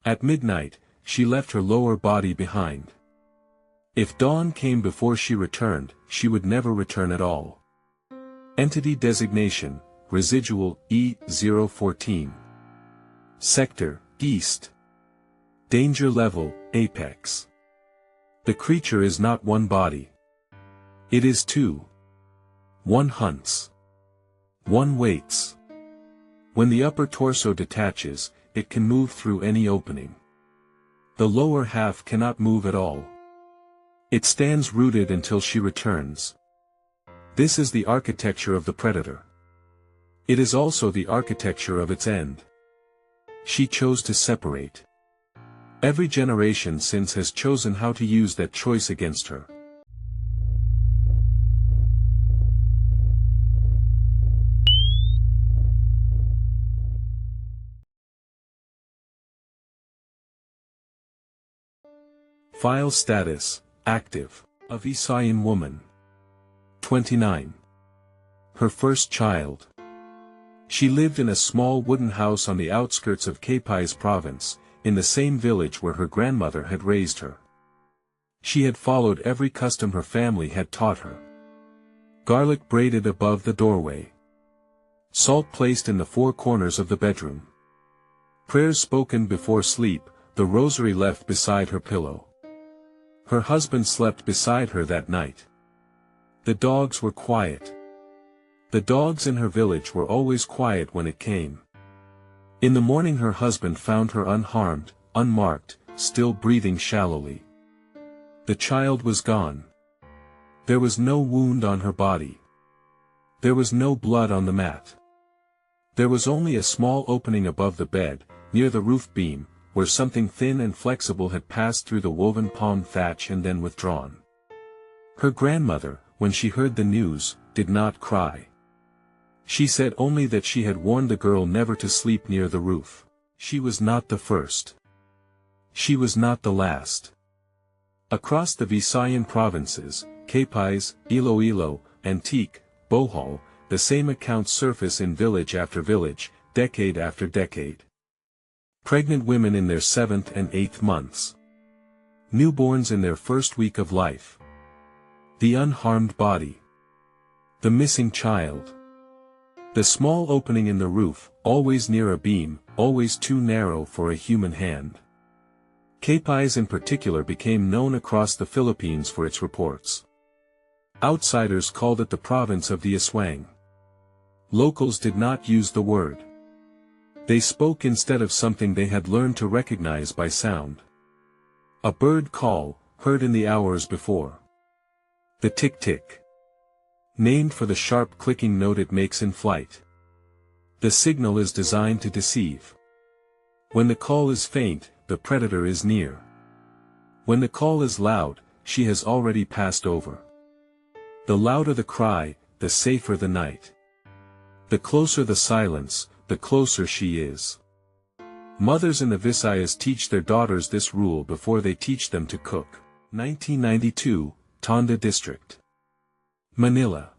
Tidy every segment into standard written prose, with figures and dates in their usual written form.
At midnight, she left her lower body behind. If dawn came before she returned, she would never return at all. Entity designation, residual, E014. Sector, East. Danger level, Apex. The creature is not one body. It is two. One hunts. One waits. When the upper torso detaches, it can move through any opening. The lower half cannot move at all. It stands rooted until she returns. This is the architecture of the predator. It is also the architecture of its end. She chose to separate. Every generation since has chosen how to use that choice against her. File status, active, a Visayan woman. 29. Her first child. She lived in a small wooden house on the outskirts of Capiz province, in the same village where her grandmother had raised her. She had followed every custom her family had taught her. Garlic braided above the doorway. Salt placed in the four corners of the bedroom. Prayers spoken before sleep, the rosary left beside her pillow. Her husband slept beside her that night. The dogs were quiet. The dogs in her village were always quiet when it came. In the morning her husband found her unharmed, unmarked, still breathing shallowly. The child was gone. There was no wound on her body. There was no blood on the mat. There was only a small opening above the bed, near the roof beam, where something thin and flexible had passed through the woven palm thatch and then withdrawn. Her grandmother, when she heard the news, did not cry. She said only that she had warned the girl never to sleep near the roof. She was not the first. She was not the last. Across the Visayan provinces, Capiz, Iloilo, Antique, Bohol, the same accounts surface in village after village, decade after decade. Pregnant women in their 7th and 8th months. Newborns in their first week of life. The unharmed body. The missing child. The small opening in the roof, always near a beam, always too narrow for a human hand. Capiz in particular became known across the Philippines for its reports. Outsiders called it the province of the Aswang. Locals did not use the word. They spoke instead of something they had learned to recognize by sound. A bird call, heard in the hours before. The tick-tick. Named for the sharp clicking note it makes in flight. The signal is designed to deceive. When the call is faint, the predator is near. When the call is loud, she has already passed over. The louder the cry, the safer the night. The closer the silence, the closer she is. Mothers in the Visayas teach their daughters this rule before they teach them to cook. 1992, Tonda District. Manila.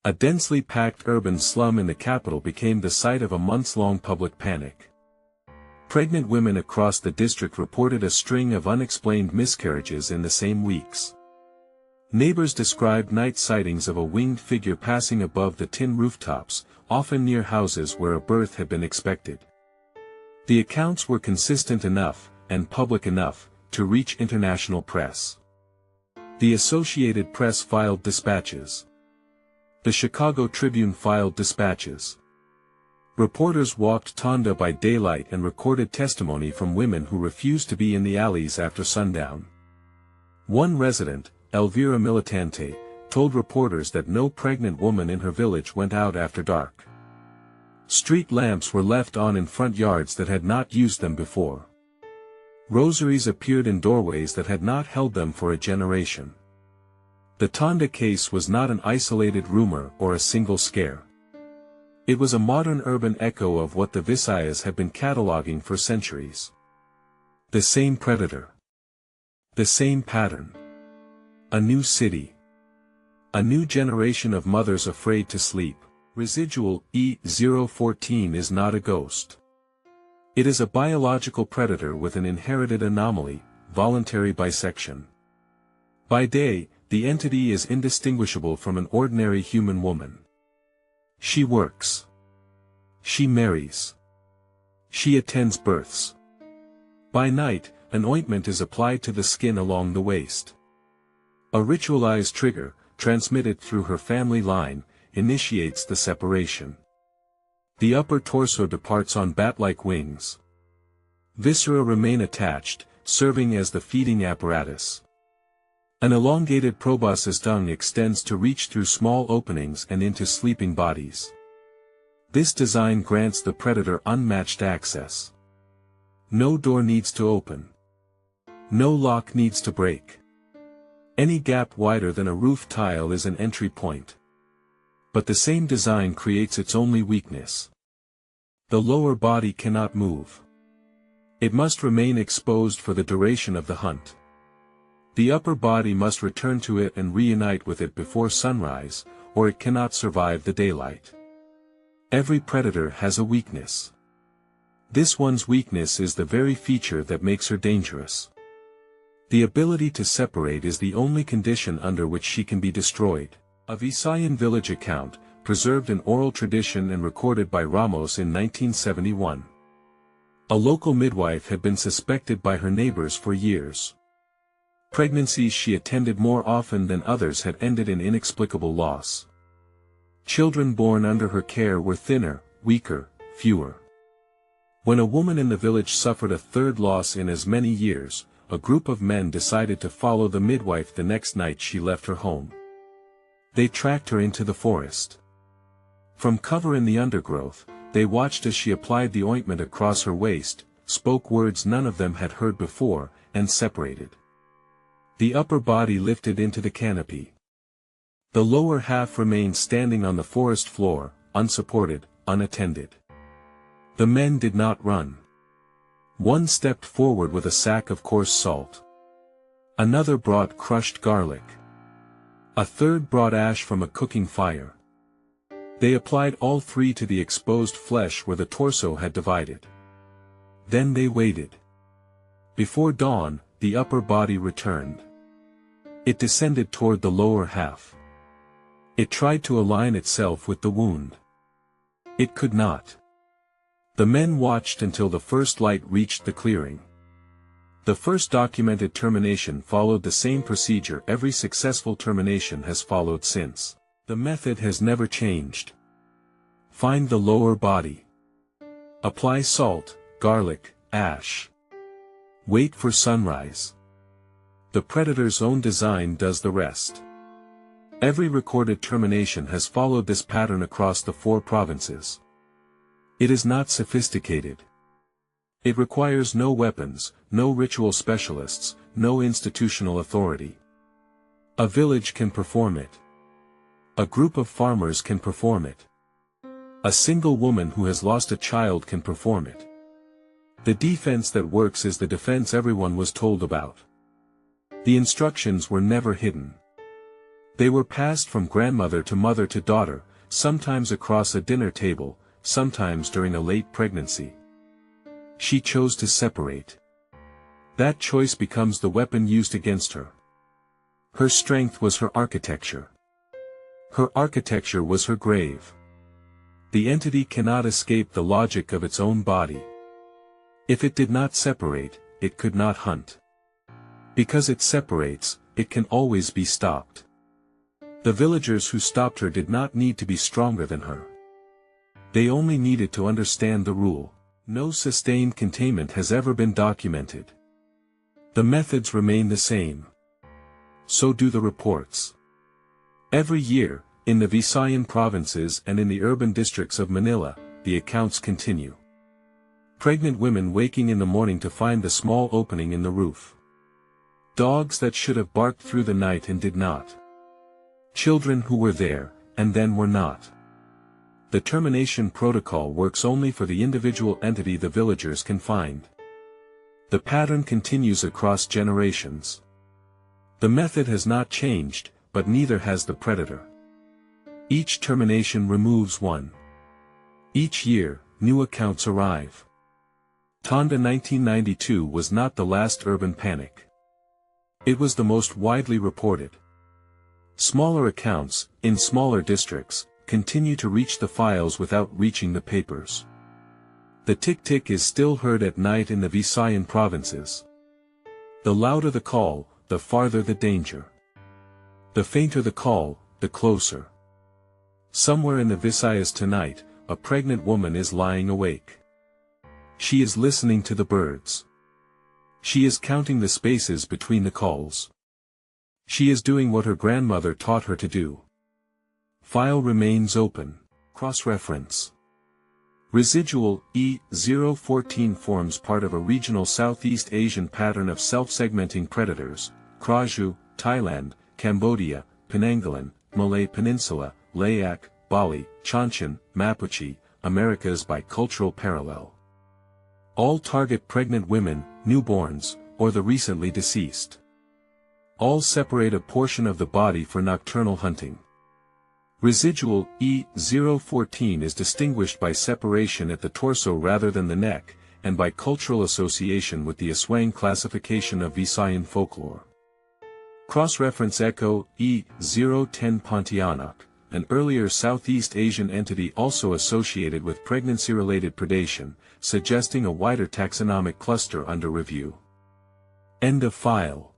A densely packed urban slum in the capital became the site of a months-long public panic. Pregnant women across the district reported a string of unexplained miscarriages in the same weeks. Neighbors described night sightings of a winged figure passing above the tin rooftops, often near houses where a birth had been expected. The accounts were consistent enough, and public enough, to reach international press. The Associated Press filed dispatches. The Chicago Tribune filed dispatches. Reporters walked Tonda by daylight and recorded testimony from women who refused to be in the alleys after sundown. One resident, Elvira Militante, told reporters that no pregnant woman in her village went out after dark. Street lamps were left on in front yards that had not used them before. Rosaries appeared in doorways that had not held them for a generation. The Tonda case was not an isolated rumor or a single scare. It was a modern urban echo of what the Visayas had been cataloging for centuries. The same predator. The same pattern. A new city. A new generation of mothers afraid to sleep. Residual, E014 is not a ghost. It is a biological predator with an inherited anomaly, voluntary bisection. By day, the entity is indistinguishable from an ordinary human woman. She works. She marries. She attends births. By night, an ointment is applied to the skin along the waist. A ritualized trigger, transmitted through her family line, initiates the separation. The upper torso departs on bat-like wings. Viscera remain attached, serving as the feeding apparatus. An elongated proboscis tongue extends to reach through small openings and into sleeping bodies. This design grants the predator unmatched access. No door needs to open. No lock needs to break. Any gap wider than a roof tile is an entry point. But the same design creates its only weakness. The lower body cannot move. It must remain exposed for the duration of the hunt. The upper body must return to it and reunite with it before sunrise, or it cannot survive the daylight. Every predator has a weakness. This one's weakness is the very feature that makes her dangerous. The ability to separate is the only condition under which she can be destroyed. A Visayan village account, preserved in oral tradition and recorded by Ramos in 1971. A local midwife had been suspected by her neighbors for years. Pregnancies she attended more often than others had ended in inexplicable loss. Children born under her care were thinner, weaker, fewer. When a woman in the village suffered a third loss in as many years, a group of men decided to follow the midwife the next night she left her home. They tracked her into the forest. From cover in the undergrowth, they watched as she applied the ointment across her waist, spoke words none of them had heard before, and separated. The upper body lifted into the canopy. The lower half remained standing on the forest floor, unsupported, unattended. The men did not run. One stepped forward with a sack of coarse salt. Another brought crushed garlic. A third brought ash from a cooking fire. They applied all three to the exposed flesh where the torso had divided. Then they waited. Before dawn, the upper body returned. It descended toward the lower half. It tried to align itself with the wound. It could not. The men watched until the first light reached the clearing. The first documented termination followed the same procedure every successful termination has followed since. The method has never changed. Find the lower body. Apply salt, garlic, ash. Wait for sunrise. The predator's own design does the rest. Every recorded termination has followed this pattern across the 4 provinces. It is not sophisticated. It requires no weapons, no ritual specialists, no institutional authority. A village can perform it. A group of farmers can perform it. A single woman who has lost a child can perform it. The defense that works is the defense everyone was told about. The instructions were never hidden. They were passed from grandmother to mother to daughter, sometimes across a dinner table, sometimes during a late pregnancy. She chose to separate. That choice becomes the weapon used against her. Her strength was her architecture. Her architecture was her grave. The entity cannot escape the logic of its own body. If it did not separate, it could not hunt. Because it separates, it can always be stopped. The villagers who stopped her did not need to be stronger than her. They only needed to understand the rule. No sustained containment has ever been documented. The methods remain the same. So do the reports. Every year, in the Visayan provinces and in the urban districts of Manila, the accounts continue. Pregnant women waking in the morning to find the small opening in the roof. Dogs that should have barked through the night and did not. Children who were there, and then were not. The termination protocol works only for the individual entity the villagers can find. The pattern continues across generations. The method has not changed, but neither has the predator. Each termination removes one. Each year, new accounts arrive. Tonda 1992 was not the last urban panic. It was the most widely reported. Smaller accounts, in smaller districts, continue to reach the files without reaching the papers. The tick-tick is still heard at night in the Visayan provinces. The louder the call, the farther the danger. The fainter the call, the closer. Somewhere in the Visayas tonight, a pregnant woman is lying awake. She is listening to the birds. She is counting the spaces between the calls. She is doing what her grandmother taught her to do. File remains open. Cross-reference. Residual E014 forms part of a regional Southeast Asian pattern of self-segmenting predators, Kraju, Thailand, Cambodia, Penanggalan, Malay Peninsula, Layak, Bali, Chanchan, Mapuche, Americas by cultural parallel. All target pregnant women, newborns, or the recently deceased. All separate a portion of the body for nocturnal hunting. Residual E014 is distinguished by separation at the torso rather than the neck, and by cultural association with the Aswang classification of Visayan folklore. Cross-reference Echo E010 Pontianak, an earlier Southeast Asian entity also associated with pregnancy-related predation, suggesting a wider taxonomic cluster under review. End of file.